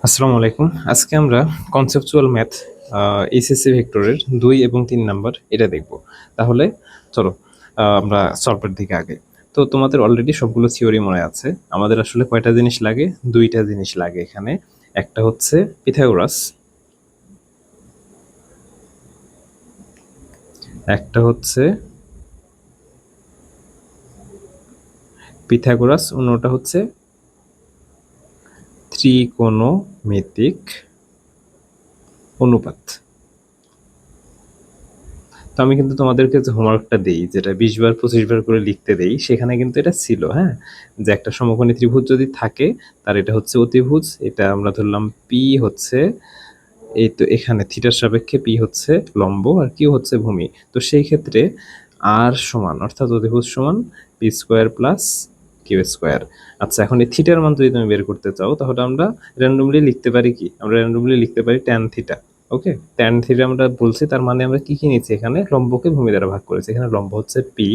আসসালামু আলাইকুম। আজকে আমরা কনসেপচুয়াল ম্যাথ এইচএসসি ভেক্টরের ২ এবং ৩ নাম্বার এটা দেখব। তাহলে চলো আমরা সলভের দিকে আগাই। তো তোমাদের অলরেডি সবগুলো থিওরি মনে আছে। আমাদের আসলে কয়টা জিনিস লাগে? ২টা জিনিস লাগে এখানে। একটা হচ্ছে পিথাগোরাস, একটা হচ্ছে অন্যটা হচ্ছে ত্রিকোণমিতিক অনুপাত। তো আমি কিন্তু তোমাদেরকে যে হোমওয়ার্কটা দেই, যেটা 20 বার 25 বার করে লিখতে দেই, সেখানে কিন্তু এটা ছিল, হ্যাঁ, যে একটা সমকোণী ত্রিভুজ যদি থাকে তার এটা হচ্ছে অতিভুজ, এটা আমরা ধরলাম পি হচ্ছে, এই তো এখানে থিটার সাপেক্ষে পি হচ্ছে লম্ব আর কিউ হচ্ছে ভূমি। তো সেই ক্ষেত্রে আর সমান অর্থাৎ অতিভুজ সমান P square plus Q square. আচ্ছা, এখন এই থিটার মান যদি তুমি বের করতে চাও তাহলে আমরা র্যান্ডমলি লিখতে পারি কি? আমরা র্যান্ডমলি লিখতে পারি ট্যান থিটা। ওকে, ট্যান থিটা আমরা বলছি, তার মানে আমরা কি কি নিচ্ছি এখানে? লম্বকে ভূমি দ্বারা ভাগ করেছি। এখানে লম্ব হচ্ছে পি,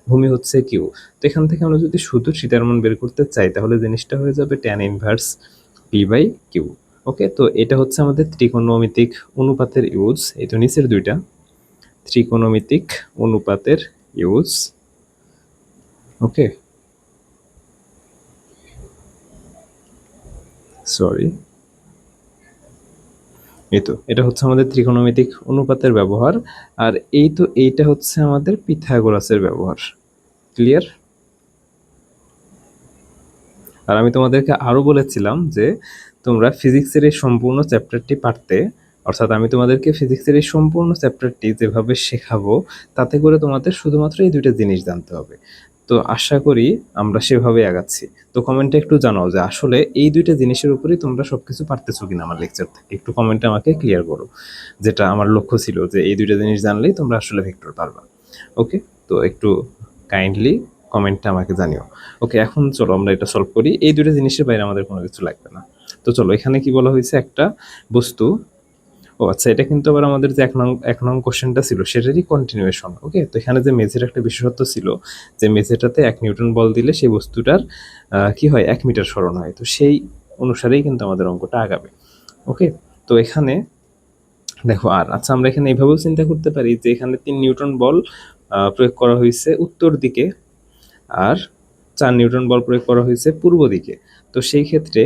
ভূমি হচ্ছে কিউ। তো এখান থেকে আমরা যদি শুধু থিটার মান বের করতে চাই তাহলে জিনিসটা হয়ে যাবে tan inverse P by Q. Okay, তো এটা হচ্ছে আমাদের ত্রিকোণমিতিক অনুপাতের ইউজ। এই তো নিচের দুইটা ত্রিকোণমিতিক অনুপাতের ইউজ। ওকে, সরি, এই তো এটা হচ্ছে আমাদের ত্রিকোণমিতিক অনুপাতের ব্যবহার। আর এই তো এইটা হচ্ছে আমাদের পিথাগোরাসের ব্যবহার। ক্লিয়ার? আর আমি তোমাদেরকে আরো বলেছিলাম যে তোমরা ফিজিক্সের এই সম্পূর্ণ চ্যাপ্টারটি পারতে, অর্থাৎ আমি তোমাদেরকে ফিজিক্সের এই সম্পূর্ণ চ্যাপ্টারটি যেভাবে শেখাবো তাতে করে তোমাদের শুধুমাত্র এই দুইটা জিনিস জানতে হবে। তো আশা করি আমরা সেভাবে আগাচ্ছি। তো কমেন্টে একটু জানাও যে আসলে এই দুইটা জিনিসের উপরেই তোমরা সবকিছু পারতেছো কিনা আমার লেকচার থেকে। একটু কমেন্টে আমাকে ক্লিয়ার করো, যেটা আমার লক্ষ্য ছিল যে এই দুইটা জিনিস জানলেই তোমরা আসলে ভেক্টর পারবা। ওকে, তো একটু কাইন্ডলি কমেন্টটা আমাকে জানিও। ওকে, এখন চলো আমরা এটা সলভ করি। এই দুটো জিনিসের বাইরে আমাদের কোনো কিছু লাগবে না। তো চলো, এখানে কি বলা হয়েছে? একটা বস্তু, ও আচ্ছা, এটা কিন্তু আবার আমাদের যে এক নং কোশ্চেনটা ছিল সেটারই কন্টিনিউয়েশন। ওকে, তো এখানে যে মেঝের একটা বিশেষত্ব ছিল যে মেঝেটাতে 1 নিউটন বল দিলে সেই বস্তুটার কি হয়, 1 মিটার সরণ হয়। তো সেই অনুসারেই কিন্তু আমাদের অঙ্কটা আগাবে। ওকে, তো এখানে দেখো, আর আচ্ছা আমরা এখানে এইভাবেও চিন্তা করতে পারি যে এখানে 3 নিউটন বল প্রয়োগ করা হয়েছে উত্তর দিকে, আর 4 নিউটন বল প্রয়োগ করা হয়েছে পূর্ব দিকে। তো সেই ক্ষেত্রে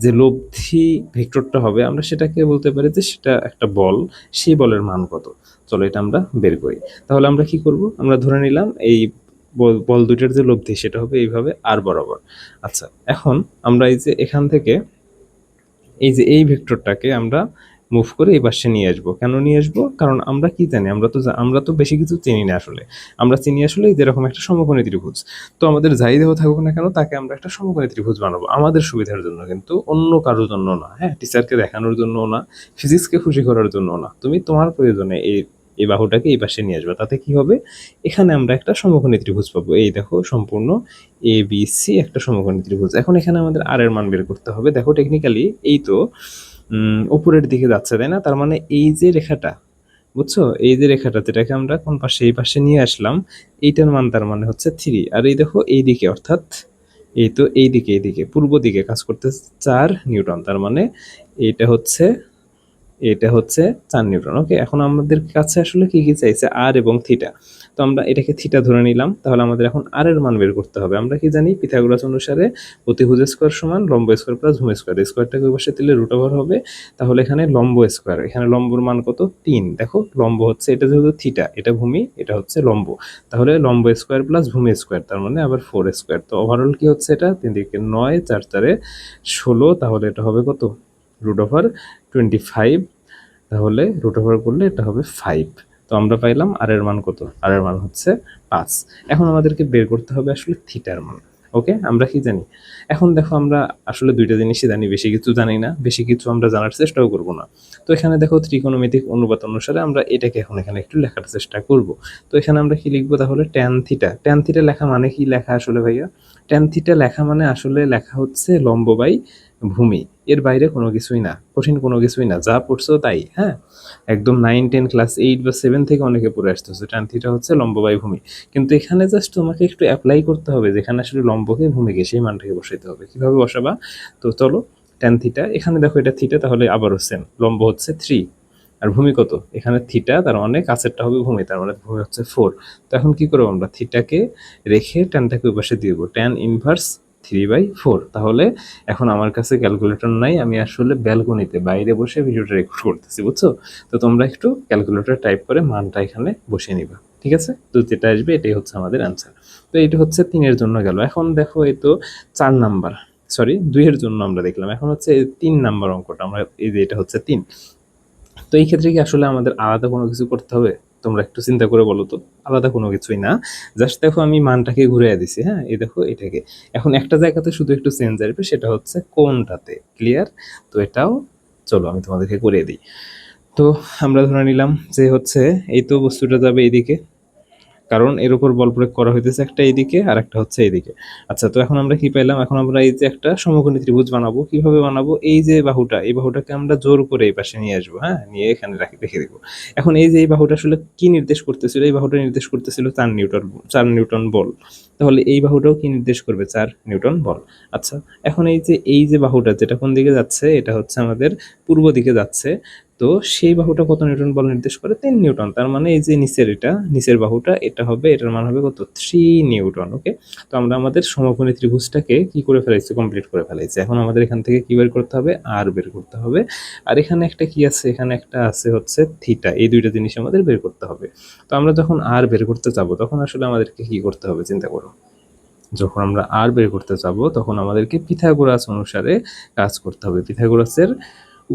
যে লব্ধি ভেক্টরটা হবে আমরা সেটাকে বলতে পারি যে সেটা একটা বল, সেই বলের মান কত। চলো এটা আমরা বের করি। তাহলে আমরা কি করব? আমরা ধরে নিলাম এই বল দুইটার যে লব্ধি সেটা হবে এইভাবে আর বরাবর। আচ্ছা, এখন আমরা এই যে এখান থেকে এই যে এই ভেক্টরটাকে আমরা মুভ করে এই পাশে নিয়ে আসবো। কেন নিয়ে আসবো? কারণ আমরা কি জানি, আমরা তো বেশি কিছু চিনি না আসলে। আমরা চিনি আসলে যেরকম একটা সমকোণী ত্রিভুজ। তো আমাদের যাই দেহ থাকুক না কেন তাকে আমরা একটা সমকোণী ত্রিভুজ বানাবো আমাদের সুবিধার জন্য, কিন্তু অন্য কারোর জন্য না। হ্যাঁ, টিচারকে দেখানোর জন্য না, ফিজিক্সকে খুশি করার জন্য না। তুমি তোমার প্রয়োজনে এই বাহুটাকে এই পাশে নিয়ে আসবে। তাতে কি হবে? এখানে আমরা একটা সমকোণী ত্রিভুজ পাবো। এই দেখো, সম্পূর্ণ এ বি সি একটা সমকোণী ত্রিভুজ। এখন এখানে আমাদের আর এর মান বের করতে হবে। দেখো টেকনিক্যালি এই তো উপরের দিকে যাচ্ছে, তাই না? তার মানে এই যে রেখাটা, বুঝছো, এই যে রেখাটা যেটাকে আমরা কোন পাশে, এই পাশে নিয়ে আসলাম, এইটার মান তার মানে হচ্ছে 3। আর এই দেখো এই দিকে, অর্থাৎ এই তো এইদিকে পূর্ব দিকে কাজ করতে 4 নিউটন। তার মানে এটা হচ্ছে 4 নিউটন। ওকে, এখন আমাদের কাছে আসলে কি কি চাইছে? আর এবং থিটা। তো আমরা এটাকে থিটা ধরে নিলাম। তাহলে আমাদের এখন আর এর মান বের করতে হবে। আমরা কি জানি? পিথাগোরাস অনুসারে অতিভুজ স্কোয়ার সমান লম্ব স্কোয়ার প্লাস ভূমি স্কোয়ার। স্কোয়ারটাকে ওই পাশে দিলে রুট ওভার হবে। তাহলে এখানে লম্ব স্কোয়ার, এখানে লম্বর মান কত? 3। দেখো লম্ব হচ্ছে, এটা যেহেতু থিটা, এটা ভূমি, এটা হচ্ছে লম্ব। তাহলে লম্ব স্কোয়ার প্লাস ভূমি স্কোয়ার, তার মানে আবার 4 স্কোয়ার। তো ওভারঅল কি হচ্ছে? এটা 3 দিকে 9, 4 4 16। তাহলে এটা হবে কত? Root over 25। তাহলে রুট ওভার করলে এটা হবে 5। তো আমরা পাইলাম আর এর মান কত? আর এর মান হচ্ছে 5। এখন আমাদেরকে বের করতে হবে আসলে থিটার মান। ওকে, আমরা কি জানি? এখন দেখো, আমরা আসলে দুইটা জিনিসই জানি, বেশি কিছু জানি না, বেশি কিছু আমরা জানার চেষ্টাও করব না। তো এখানে দেখো ত্রিকোণমিতিক অনুপাত অনুসারে আমরা এটাকে এখন এখানে একটু লেখার চেষ্টা করব। তো এখানে আমরা কি লিখবো তাহলে? Tan theta. ট্যান থিটা লেখা মানে কি লেখা আসলে ভাইয়া? ট্যান থিটা লেখা মানে আসলে লেখা হচ্ছে লম্ব বাই ভূমি। এর বাইরে কোনো কিছুই না, কঠিন কোনো কিছুই না, যা পড়ছো তাই। হ্যাঁ, একদম 9 10 ক্লাস 8 বা 7 থেকে অনেকে পড়ে আসতেছে ট্যান থিটা হচ্ছে লম্ব বাই ভূমি। কিন্তু এখানে জাস্ট তোমাকে একটু অ্যাপ্লাই করতে হবে, যেখানে আসলে লম্বকে ভূমিকে সেই মানটাকে বসাইতে হবে। কিভাবে বসাবা? তো চলো, ট্যান থিটা, এখানে দেখো এটা থিটা, তাহলে আবারও সেম, লম্ব হচ্ছে 3 আর ভূমি কত, এখানে থিটা, তার মানে কাছেরটা হবে ভূমি, তার মানে ভূমি হচ্ছে 4। তো এখন কি করবো আমরা, থিটাকে রেখে ট্যানটাকে ওই পাশে দিয়ে দেবো, ট্যান ইনভার্স 3/4। তাহলে এখন আমার কাছে ক্যালকুলেটর নাই, আমি আসলে ব্যালকনিতে বাইরে বসে ভিডিওটা রেকর্ড করতেছি, বুঝছো? তো তোমরা একটু ক্যালকুলেটর টাইপ করে মানটা এখানে বসিয়ে নিবা, ঠিক আছে? তো যেটা আসবে এটাই হচ্ছে আমাদের অ্যান্সার। তো এটা হচ্ছে 3-এর জন্য গেল। এখন দেখো এই তো 4 নাম্বার, সরি 2-এর জন্য আমরা দেখলাম, এখন হচ্ছে 3 নাম্বার অঙ্কটা, আমরা এই যে এটা হচ্ছে 3। তো এই ক্ষেত্রে কি আসলে আমাদের আলাদা কোনো কিছু করতে হবে? তোমরা একটু চিন্তা করে বলো তো। আলাদা কোনো কিছুই না, জাস্ট দেখো আমি মানটাকে ঘুরিয়ে দিছি, হ্যাঁ, এই দেখো এটাকে। এখন একটা জায়গাতে শুধু একটু চেঞ্জ আসবে, সেটা হচ্ছে কোনটাতে, ক্লিয়ার? তো এটাও চলো আমি তোমাদেরকে করিয়ে দিই। তো আমরা ধরে নিলাম যে হচ্ছে এই তো বস্তুটা যাবে এইদিকে, কারণ এর উপর বল প্রয়োগ করা হইতেছে একটা এইদিকে আর একটা হচ্ছে এইদিকে। আচ্ছা, তো এখন আমরা কি পাইলাম, এখন আমরা এই যে একটা সমকোণী ত্রিভুজ বানাবো, কিভাবে বানাবো, এই যে বাহুটা, এই বাহুটাকে আমরা জোর করে এই পাশে নিয়ে আসবো, হ্যাঁ, নিয়ে এখানে রেখে দেবো। এখন এই যে এই বাহুটা আসলে কি নির্দেশ করতেছিল, এই বাহুটা নির্দেশ করতেছিল 4 নিউটন বল। তাহলে এই বাহুটাও কি নির্দেশ করবে, 4 নিউটন বল। আচ্ছা, এখন এই যে বাহুটা যেটা কোন দিকে যাচ্ছে, এটা হচ্ছে আমাদের পূর্ব দিকে যাচ্ছে। তো সেই বাহুটা কত নিউটন বল নির্দেশ করে, 3 নিউটন। তার মানে এই যে নিচের বাহুটা, এটা হবে, এটার মান হবে কত, 3 নিউটন। ওকে, তো আমরা আমাদের সমকোণী ত্রিভুজটাকে কি করে ফেলাইছি, কমপ্লিট করে ফেলাইছি। এখন আমাদের এখান থেকে কি বের করতে হবে, আর বের করতে হবে। আর এখানে একটা কি আছে, এখানে একটা আছে হচ্ছে থিটা, এই দুইটা জিনিস আমাদের বের করতে হবে। তো আমরা যখন আর বের করতে যাবো, তখন আসলে আমাদেরকে কি করতে হবে, চিন্তা করো। যখন আমরা আর বের করতে যাব, তখন আমাদেরকে পিথাগোরাস অনুসারে কাজ করতে হবে, পিথাগোরাসের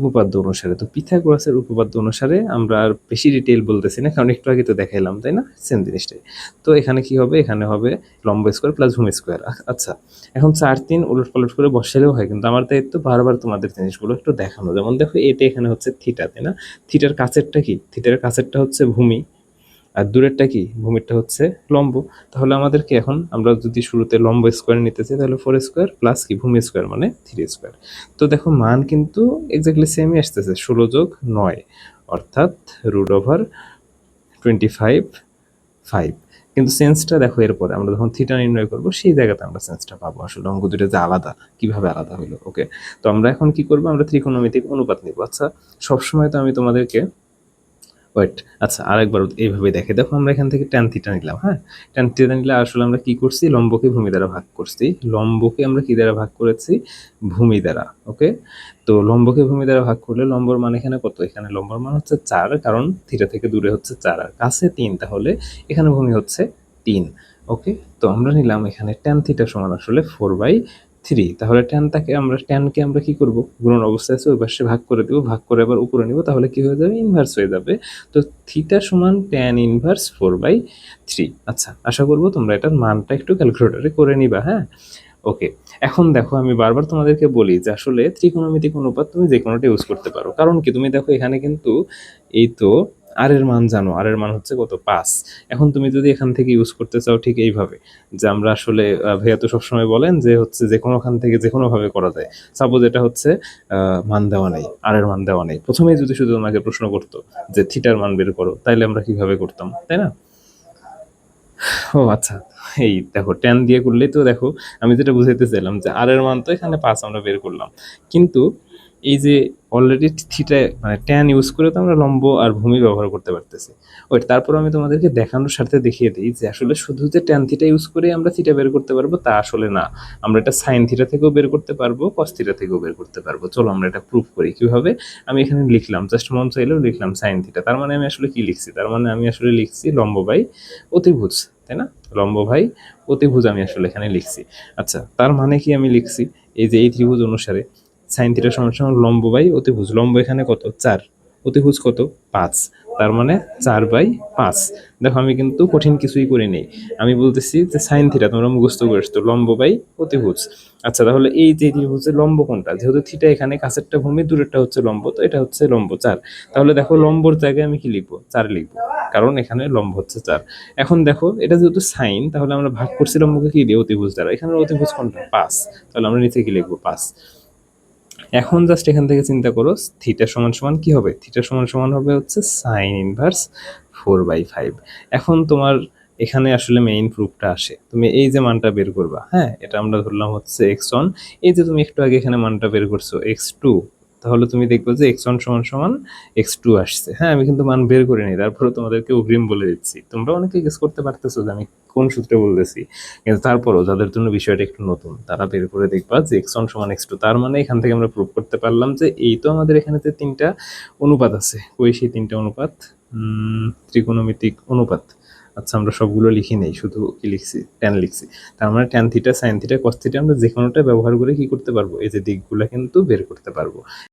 উপপাদ্য অনুসারে। তো পিথাগোরাসের উপপাদ্য অনুসারে আমরা আর বেশি ডিটেইল বলতেছি না, কারণ একটু আগে তো দেখাইলাম, তাই না, সেম জিনিসটাই। তো এখানে কি হবে, এখানে হবে লম্ব স্কোয়ার প্লাস ভূমি স্কোয়ার। আচ্ছা, এখন 4-3 উলট পালট করে বসালেও হয়, কিন্তু আমার দায়িত্ব বারবার তোমাদের জিনিসগুলো একটু দেখানো। যেমন দেখো, এটা এখানে হচ্ছে থিটা, তাই না? থিটার কাছেরটা কি, থিটার কাছেরটা হচ্ছে ভূমি, আর দূরেরটা কি, ভূমিরটা হচ্ছে লম্ব। তাহলে আমাদেরকে এখন, আমরা যদি শুরুতে লম্ব স্কোয়ার নিতে চাই, তাহলে 4 স্কোয়ার প্লাস কি ভূমি স্কোয়ার মানে 3 স্কোয়ার। তো দেখো মান কিন্তু এক্স্যাক্টলি সেমই আসতেছে, 16+9, অর্থাৎ √25 কিন্তু সেন্সটা দেখো, এরপরে আমরা যখন থিটা নির্ণয় করবো, সেই জায়গাতে আমরা সেন্সটা পাবো, আসলে অঙ্ক দুটো যে আলাদা, কিভাবে আলাদা হলো। ওকে, তো আমরা এখন কি করবো, আমরা ত্রিকোণমিতিক অনুপাত নিব। আচ্ছা, সবসময় তো আমি তোমাদেরকে, ওয়েট, আচ্ছা আরেকবার এইভাবে দেখো, আমরা এখান থেকে ট্যান থিটা নিলাম, হ্যাঁ, ট্যান থিটা নিলে আসলে আমরা কি করছি, লম্বকে ভূমি দ্বারা ভাগ করছি, লম্বকে আমরা কি দ্বারা ভাগ করেছি, ভূমি দ্বারা। ওকে, তো লম্বকে ভূমি দ্বারা ভাগ করলে লম্বর মান এখানে কত, এখানে লম্বর মান হচ্ছে 4, কারণ থিটা থেকে দূরে হচ্ছে 4 আর কাছে 3, তাহলে এখানে ভূমি হচ্ছে 3। ওকে, তো আমরা নিলাম এখানে ট্যান থিটা সমান আসলে 4/3। তাহলে ট্যানকে আমরা কি করব, গুণন অবস্থায় আছে, ওই পাশে ভাগ করে দেবো, ভাগ করে আবার উপরে নিব, তাহলে কি হয়ে যাবে, ইনভার্স হয়ে যাবে। তো থিটা সমান ট্যান ইনভার্স 4/3। আচ্ছা, আশা করবো তোমরা এটার মানটা একটু ক্যালকুলেটরে করে নিবা, হ্যাঁ। ওকে, এখন দেখো আমি বারবার তোমাদেরকে বলি যে আসলে ত্রিকোণমিতিক অনুপাত তুমি যে কোনোটা ইউজ করতে পারো, কারণ কি, তুমি দেখো এখানে কিন্তু এই তো আর এর মান জানো, আর এর মান হচ্ছে কত, 5। এখন তুমি যদি এখান থেকে ইউজ করতে চাও ঠিক এইভাবে, যে আমরা আসলে ভাইয়া তো সবসময় বলেন যে হচ্ছে যে কোনোখান থেকে যে কোনোভাবে করা যায়। সাপোজ এটা হচ্ছে মান দেওয়া নেই, আর এর মান দেওয়া নেই, প্রথমেই যদি শুধু আমাকে প্রশ্ন করতো যে থিটার মান বের করো, তাইলে আমরা কিভাবে করতাম, তাই না? ও আচ্ছা, এই দেখো ট্যান দিয়ে করলেই তো, দেখো আমি যেটা বুঝাইতে চাইলাম যে আর এর মান তো এখানে 5 আমরা বের করলাম, কিন্তু এই যে অলরেডি থিটা মানে ট্যান ইউজ করে তো আমরা লম্ব আর ভূমি ব্যবহার করতে পারতেছি। ওই তারপর আমি তোমাদেরকে দেখানোর স্বার্থে দেখিয়ে দিই যে আসলে শুধু যে ট্যান থিটা ইউজ করে আমরা থিটা বের করতে পারবো তা আসলে না, আমরা এটা সাইন থিটা থেকেও বের করতে পারবো, কস থিটা থেকেও বের করতে পারবো। চলো আমরা এটা প্রুফ করি কিভাবে। আমি এখানে লিখলাম, জাস্ট মন চাইলেও লিখলাম সাইন থিটা, তার মানে আমি আসলে কি লিখছি, তার মানে আমি আসলে লিখছি লম্ব বাই অতিভুজ, তাই না, লম্ব ভাই অতিভুজ আমি আসলে এখানে লিখছি। আচ্ছা, তার মানে কি আমি লিখছি, এই যে এই ত্রিভুজ অনুসারে সাইন থিটা সমান সমান লম্ব বাই অতিভুজ, লম্ব এখানে কত 4, অতিভুজ কত 5, তার মানে 4/5। দেখো আমি কিন্তু কঠিন কিছুই করি নেই, আমি বলতেছি যে সাইন থিটা তোমরা মুখস্থ করেছো, লম্ব বাই অতিভুজ। আচ্ছা, তাহলে এই যে ত্রিভুজের লম্ব কোনটা, যেহেতু থিটা এখানে কাছেরটা ভূমি, দূরেরটা হচ্ছে লম্ব, তো এটা হচ্ছে লম্ব 4। তাহলে দেখো লম্বর জায়গায় আমি কি লিখবো, 4 লিখবো, কারণ এখানে লম্ব হচ্ছে 4। এখন দেখো এটা যেহেতু সাইন, তাহলে আমরা ভাগ করছি লম্বকে কি দিয়ে, অতিভুজ দ্বারা, এখানে অতিভুজ কোনটা 5, তাহলে আমরা নিচে কি লিখবো 5। এখন জাস্ট এখান থেকে চিন্তা করো, থিটা সমান সমান কি হবে, থিটা সমান সমান হবে হচ্ছে সাইন ইনভার্স 4/5। এখন তোমার এখানে আসলে মেইন প্রুফটা আসে। তুমি এই যে মানটা বের করবা, হ্যাঁ, এটা আমরা ধরলাম হচ্ছে x1। এই যে তুমি একটু আগে এখানে মানটা বের করছো x2, তাহলে তুমি দেখবে যে x1 সমান সমান x2 আসছে। হ্যাঁ, আমি কিন্তু মান বের করে নিই, তারপরে তোমাদেরকে অগ্রিম বলে দিচ্ছি। তোমরা অনেকে গেস করতে পারতেছো যে আমি কোন সূত্রে বলতেছি, কিন্তু তারপরও যাদের জন্য বিষয়টা একটু নতুন তারা বের করে দেখবা যে x1 সমান x2। তার মানে এখান থেকে আমরা প্রুভ করতে পারলাম যে এই তো আমাদের এখানে যে তিনটা অনুপাত আছে, ওই সেই তিনটা অনুপাত, ত্রিকোণমিতিক অনুপাত। আচ্ছা, আমরা সবগুলো লিখি নেই, শুধু কি লিখছি, ট্যান লিখছি। তার মানে tan theta, sine theta, cos theta আমরা যে কোনোটা ব্যবহার করে কি করতে পারবো, এই যে দিকগুলো কিন্তু বের করতে পারবো।